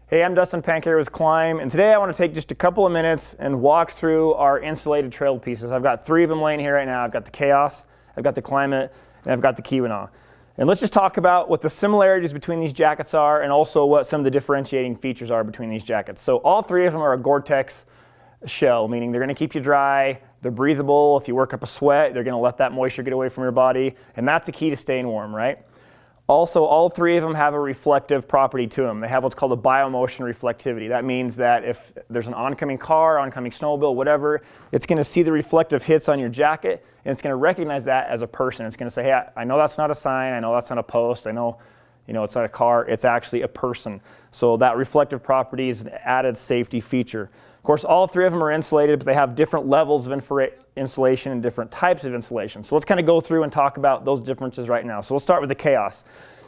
Hey, I'm Dustin here with Klim, and today I want to take just a couple of minutes and walk through our insulated trail pieces. I've got 3 of them laying here right now. I've got the Kaos, I've got the Klimate, and I've got the Keweenaw. And let's just talk about what the similarities between these jackets are and also what some of the differentiating features are between these jackets. So all 3 of them are a Gore-Tex shell, meaning they're going to keep you dry, they're breathable. If you work up a sweat, they're going to let that moisture get away from your body, and that's the key to staying warm, right? Also, all 3 of them have a reflective property to them. They have what's called a biomotion reflectivity. That means that if there's an oncoming car, oncoming snowmobile, whatever, it's going to see the reflective hits on your jacket, and it's going to recognize that as a person. It's going to say, hey, I know that's not a sign, I know that's not a post, I know, it's not a car, it's actually a person. So that reflective property is an added safety feature. Of course, all 3 of them are insulated, but they have different levels of insulation and different types of insulation. So let's kind of go through and talk about those differences right now. So we'll start with the Kaos.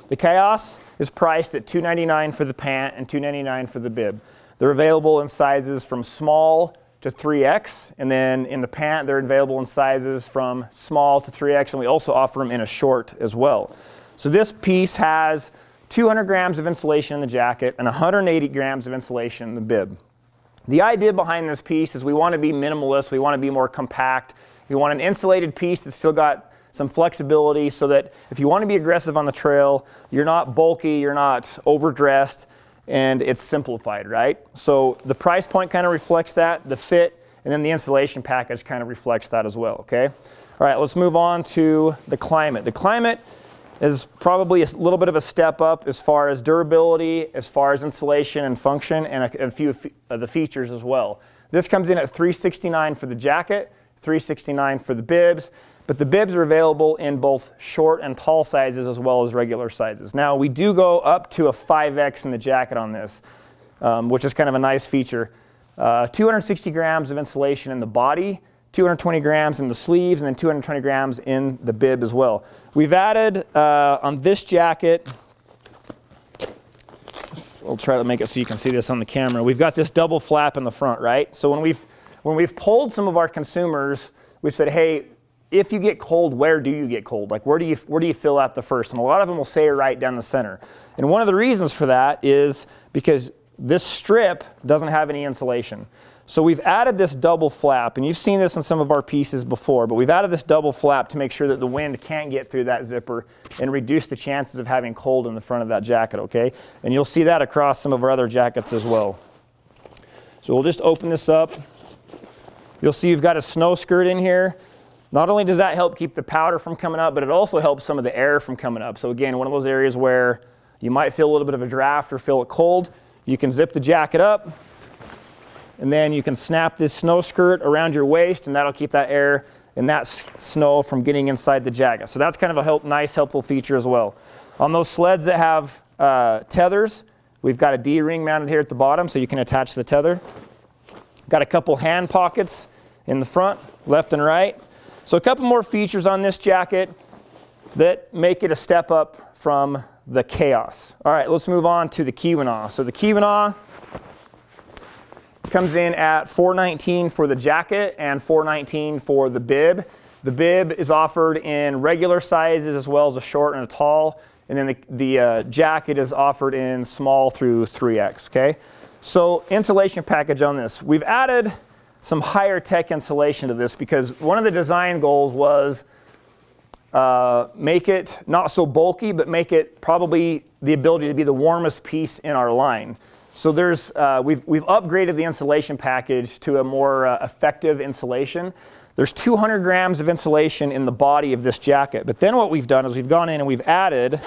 The Kaos is priced at $299 for the pant and $299 for the bib. They're available in sizes from small to 3X, and then in the pant, they're available in sizes from small to 3X, and we also offer them in a short as well. So this piece has 200 grams of insulation in the jacket and 180 grams of insulation in the bib. The idea behind this piece is we want to be minimalist, we want to be more compact, we want an insulated piece that's still got some flexibility so that if you want to be aggressive on the trail, you're not bulky, you're not overdressed, and it's simplified, right? So the price point kind of reflects that, the fit, and then the insulation package kind of reflects that as well, okay? All right, let's move on to the Klimate. The Klimate is probably a little bit of a step up as far as durability, as far as insulation and function, and a few of the features as well. This comes in at $369 for the jacket, $369 for the bibs, but the bibs are available in both short and tall sizes as well as regular sizes. Now, we do go up to a 5X in the jacket on this, which is kind of a nice feature. 260 grams of insulation in the body, 220 grams in the sleeves, and then 220 grams in the bib as well. We've added on this jacket, I'll try to make it so you can see this on the camera. We've got this double flap in the front, right? So when we've polled some of our consumers, we've said, hey, if you get cold, where do you get cold? Like where do you feel at the first? And a lot of them will say right down the center. And one of the reasons for that is because this strip doesn't have any insulation. So we've added this double flap, and you've seen this in some of our pieces before, but we've added this double flap to make sure that the wind can't get through that zipper and reduce the chances of having cold in the front of that jacket, okay? And you'll see that across some of our other jackets as well. So we'll just open this up. You'll see you've got a snow skirt in here. Not only does that help keep the powder from coming up, but it also helps some of the air from coming up. So again, one of those areas where you might feel a little bit of a draft or feel it cold, you can zip the jacket up, and then you can snap this snow skirt around your waist, and that'll keep that air and that snow from getting inside the jacket. So that's kind of a nice, helpful feature as well. On those sleds that have tethers, we've got a D-ring mounted here at the bottom, so you can attach the tether. Got a couple hand pockets in the front, left and right. So a couple more features on this jacket that make it a step up from the Kaos. All right, let's move on to the Keweenaw. So the Keweenaw comes in at $419 for the jacket and $419 for the bib. The bib is offered in regular sizes as well as a short and a tall, and then the jacket is offered in small through 3X, okay? So insulation package on this. We've added some higher tech insulation to this because one of the design goals was make it not so bulky, but make it probably the ability to be the warmest piece in our line. So we've upgraded the insulation package to a more effective insulation. There's 200 grams of insulation in the body of this jacket. But then what we've done is we've gone in and we've added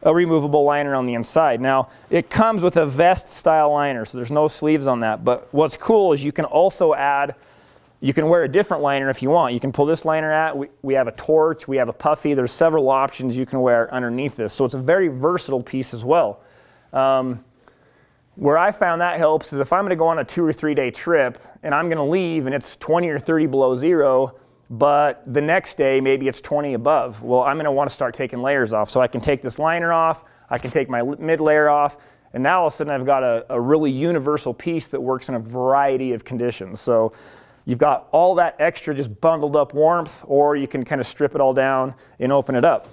a removable liner on the inside. Now, it comes with a vest style liner, so there's no sleeves on that. But what's cool is you can also you can wear a different liner if you want. You can pull this liner out. We have a torch, we have a puffy. There's several options you can wear underneath this. So it's a very versatile piece as well. Where I found that helps is if I'm going to go on a 2 or 3 day trip and I'm going to leave and it's 20 or 30 below zero, but the next day maybe it's 20 above. Well, I'm going to want to start taking layers off. So I can take this liner off, I can take my mid layer off, and now all of a sudden I've got a really universal piece that works in a variety of conditions. So you've got all that extra just bundled up warmth, or you can kind of strip it all down and open it up.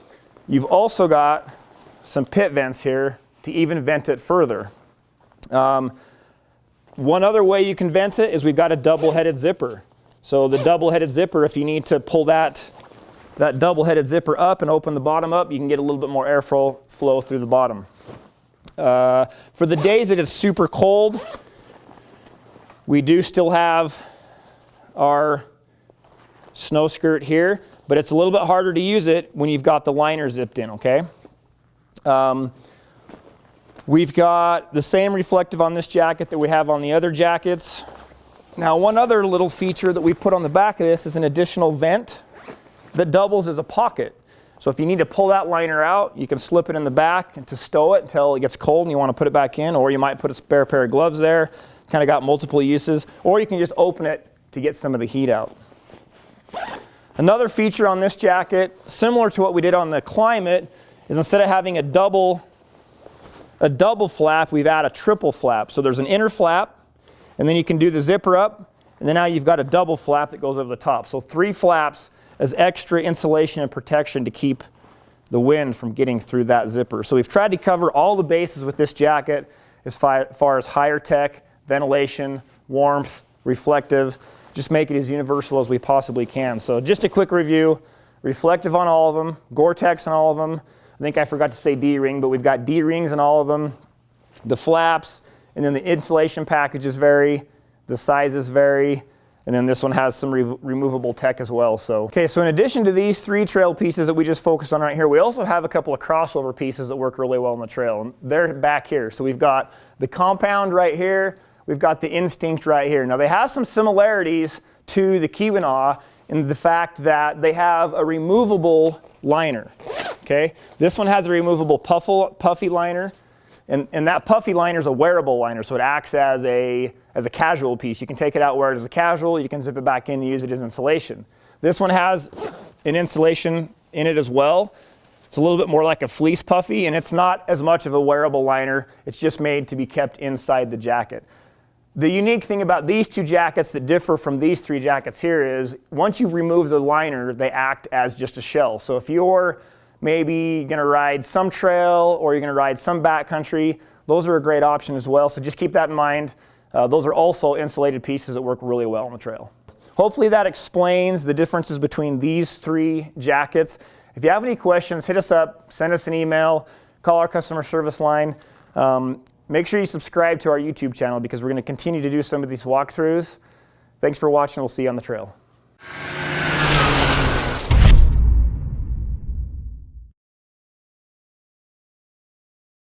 You've also got some pit vents here to even vent it further. One other way you can vent it is we've got a double-headed zipper. So the double-headed zipper, if you need to pull that double-headed zipper up and open the bottom up, you can get a little bit more airflow through the bottom. For the days that it's super cold, we do still have our snow skirt here, but it's a little bit harder to use it when you've got the liner zipped in, okay? We've got the same reflective on this jacket that we have on the other jackets. Now, one other little feature that we put on the back of this is an additional vent that doubles as a pocket. So if you need to pull that liner out, you can slip it in the back and to stow it until it gets cold and you want to put it back in, or you might put a spare pair of gloves there. Kind of got multiple uses, or you can just open it to get some of the heat out. Another feature on this jacket, similar to what we did on the Klimate, is instead of having a double flap, we've added a triple flap. So there's an inner flap, and then you can do the zipper up, and then now you've got a double flap that goes over the top. So 3 flaps as extra insulation and protection to keep the wind from getting through that zipper. So we've tried to cover all the bases with this jacket as far as higher tech, ventilation, warmth, reflective, just make it as universal as we possibly can. So just a quick review, reflective on all of them, Gore-Tex on all of them. I think I forgot to say D-ring, but we've got D-rings on all of them. The flaps, and then the insulation packages vary, the sizes vary, and then this one has some removable tech as well. So in addition to these 3 trail pieces that we just focused on right here, we also have a couple of crossover pieces that work really well on the trail. And they're back here. So we've got the compound right here, we've got the instinct right here. Now they have some similarities to the Keweenaw in the fact that they have a removable liner. Okay, this one has a removable puffy liner, and that puffy liner is a wearable liner, so it acts as a casual piece. You can take it out, wear it as a casual, you can zip it back in and use it as insulation. This one has an insulation in it as well. It's a little bit more like a fleece puffy, and it's not as much of a wearable liner. It's just made to be kept inside the jacket. The unique thing about these 2 jackets that differ from these 3 jackets here is once you remove the liner, they act as just a shell. So if you're maybe going to ride some trail or you're going to ride some backcountry, those are a great option as well. So just keep that in mind. Those are also insulated pieces that work really well on the trail. Hopefully that explains the differences between these 3 jackets. If you have any questions, hit us up, send us an email, call our customer service line. Make sure you subscribe to our YouTube channel because we're going to continue to do some of these walkthroughs. Thanks for watching. We'll see you on the trail.